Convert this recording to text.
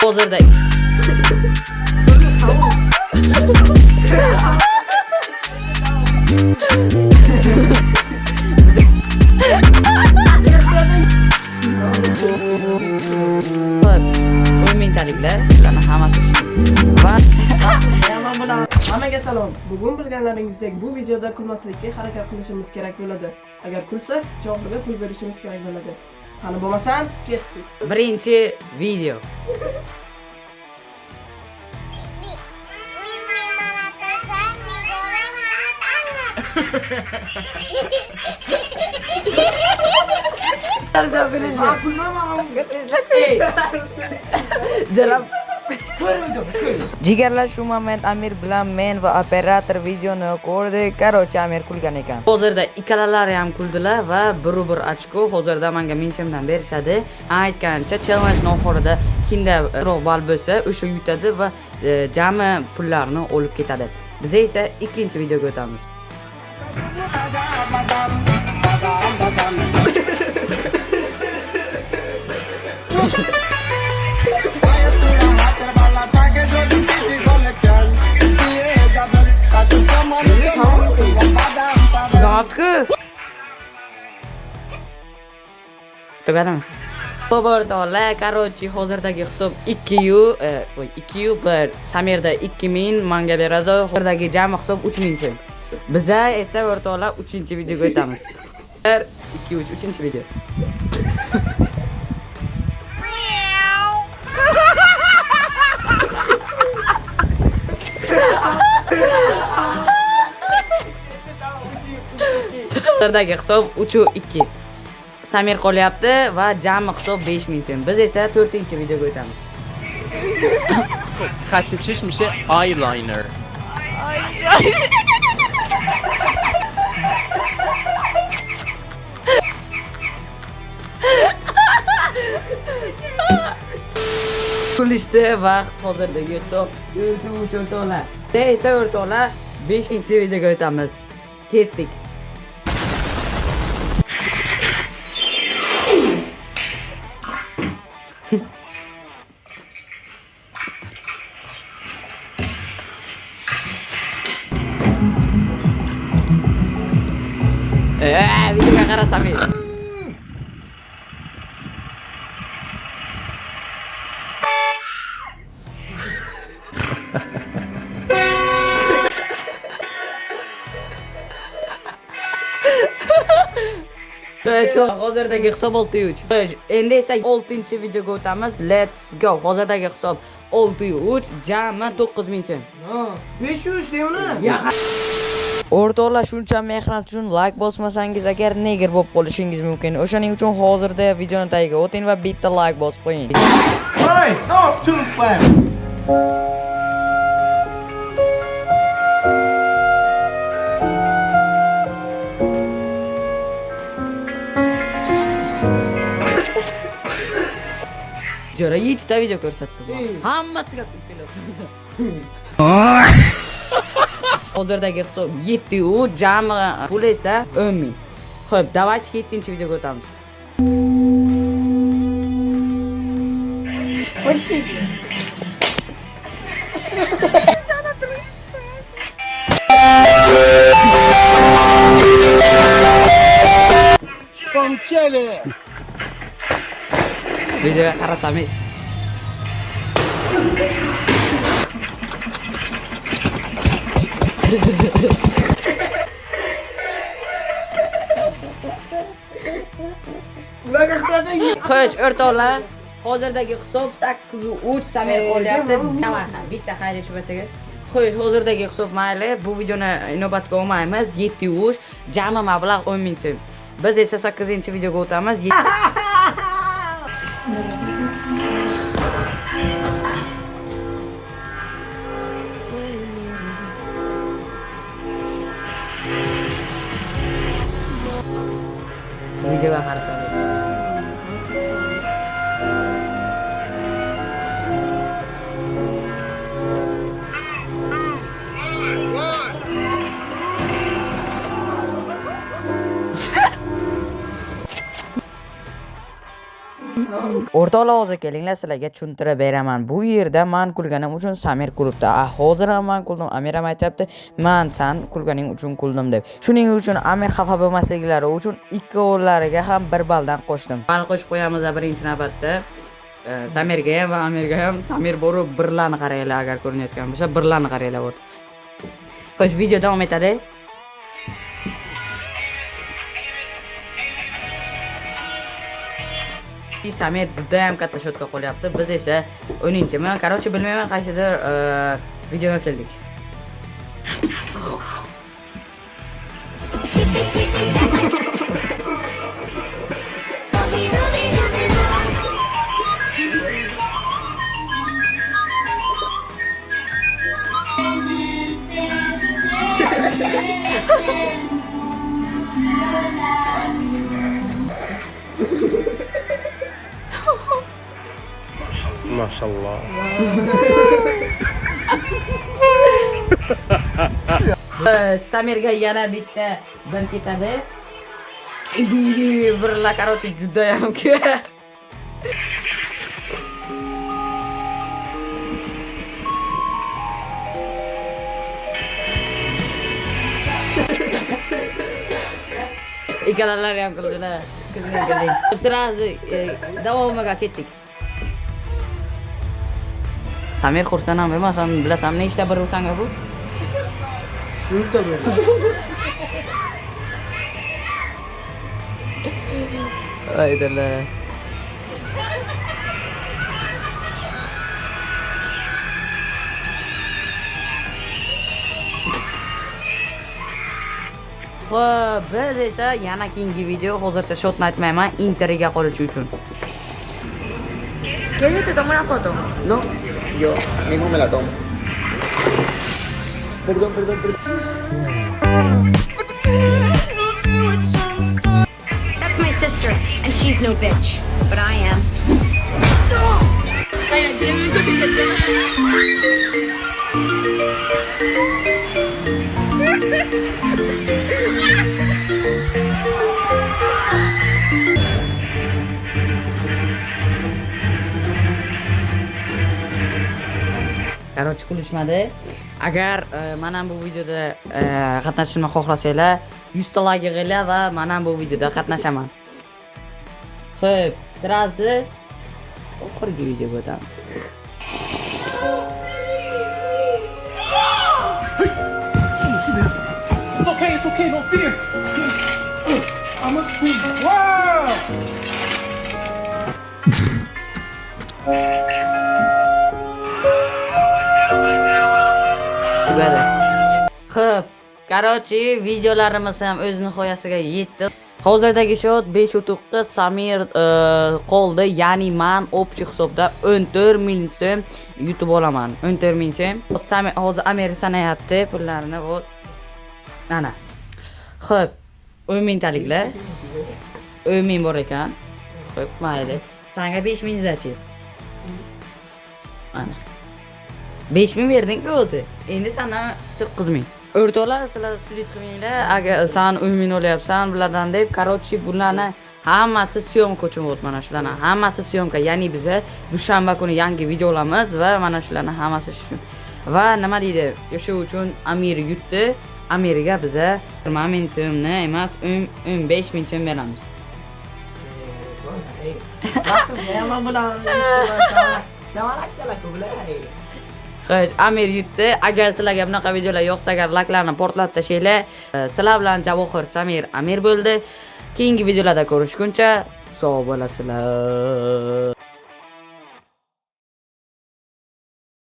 Hozirda o'yintaliklar ularni hammasi va Hammaga salom. Bugun bilganlaringizdek bu videoda kulmaslikka harakat qilishimiz kerak bo'ladi. Agar kulsak, javobiga pul berishimiz kerak bo'ladi. Qani bo'lmasam, ketdik. birinchi video. Jalab Jigarlar shu moment Amir bilan men va operator videoni ko'rdik. Qarochi Amir kulgan ekan. hozirda ikkalalari ham kuldilar va 1 ochko hozirda menga menshimdan berishadi. Aytgancha challenge oxirida kimda ko'proq ball bo'lsa, o'sha yutadi va jami pullarni olib ketadi. Biz esa ikkinchi videoga o'tamiz. Yaptık. Tugadimi? To'g'ri, qarochi hozirdagi hisob 2 Samirda 2000 menga beradi. Hozirdagi jami hisob 3000 so'm. Biza esa o'rtoqlar 3-videoga o'tamiz. 2 3 3-video. Hozirdagi hisob 3-2. Samir qolyapti va jami hisob 5000 so'm. Biz esa 4-videoga o'tamiz. خط چشم میشه آیلاینر. Kulishdi va hozirdagi hisob 4-3 o'rtoqlar. Biz esa o'rtoqlar 5-videoga o'tamiz. Ketdik. Videoga qarasam edi. Hozirdagi hisob 6-3. Endi esa 6-videoga o'tamiz. Let's go. Hozirdagi hisob 6-3, jami 9000 so'm. 500 deymi? O'rtoqlar, shuncha mehnat uchun like bosmasangiz agar neger bo'lib qolishingiz mumkin. O'shaning uchun hozirda videoni tagiga o'ting va bitta like bosib qo'ying. Hey, stop too fast. Jora 7 video ko'rsatdim. Hammasiga kulib kelyapti. Hozirdagi hisob 7-3, jami pul esa 10000. Xo'p, давайте 7-videoga o'tamiz. Videoga qarasam edi. Ularga qarasang, Xo'sh, o'rtoqlar, hozirdagi hisob 8-3 Samir qolyapti. Bitta xayriya shubachaga. Xo'sh, hozirdagi hisob mayli. Bu videoni inobatga olmaymiz. 7-3, jami mablag' 10000 so'm. Biz esa 8-videoga o'tamiz. Videoga qarasam edi. O'rtoqlar, hozir kelinglar sizlarga tushuntirib beraman. Bu yerda men kulganim uchun Samir kulibdi. Hozir ham men kuldim. Amir ham aytibdi, "Men sen kulganing uchun kuldim" deb. Shuning uchun Amir xafa bo'lmasliklari uchun ikkovlariga ham 1 balldan qo'shdim. Bal qo'shib qo'yamiz birinchi navbatda. Samirga ham va Amirga ham. Samir borib birlarni qaranglar, agar ko'rinayotgan bo'lsa, birlarni qaranglar. Xo'sh, video davom etadi. Samir juda ham katta shotga qo'lyapti. Biz esa 10-chimi, qarochi bilmayman qaysidir videoga keldik. Maşallah. Samirga yana bitta bir ketadi. Birla qarochi juda ham İkalalar ham qildilar. Qilding. Sirasi davomiga ketdik. Samir xursand ham emas, sen bilasan nechta bir ursanga bu? Yurtda bo'ldi. Aydalar. Xo'p, biz esa yana keyingi video, hozircha shotni aytmayman, Interga qolishi uchun. ¿Quieres que te tome una foto? No, yo mismo me la tomo. Perdón. That's my sister, and she's no bitch, but I am. Qarochi kulishmadi. Agar men ham bu videoda qatnashishni xohlasanglar, 100 ta like yig'inglar va men ham bu videoda qatnashaman. Xo'p, sirasi oxirgi videoga o'tamiz. It's okay, no fear. I'm a wow. Tugadi. Xo'p, qarochi videolarimiz ham o'z nihoyasiga yetdi. Hozirdagi shot 5 utuqda Samir qoldi, ya'ni men общий hisobda 14,000 so'm yutib olaman. 14,000 so'm. Samir hozir Amir sanayapti pullarini. Ana. Xo'p, 10,000 taliklar. 10,000 bor ekan. Xo'p, mayli. Senga 5,000 zachi. Ana. 5,000 berding-ku o'zi. Endi sana 9,000. O'rtoqlar, sizlar sudit qilmanglar. Agar sen 10,000 olyapsan bulardan deb, qarochi bularni hammasi syomka uchun bo'ldi, mana shularni hammasi syomka. Ya'ni biz dushanba kuni yangi video olamiz va mana shularni hammasi shu. Va nima deydi? O'sha uchun Amir yutdi. Amirga biza 20,000 so'mni emas, 15,000 so'm beramiz. Men bilan shamalak bular. Xo'sh, Amir yutdi. Agar sizlarga bunaqa videolar yoqsa, agar like'larni portlatib tashinglar. Sizlar bilan Javohir, Samir, Amir bo'ldi. Keyingi videolarda ko'rishguncha sog' bo'lasizlar.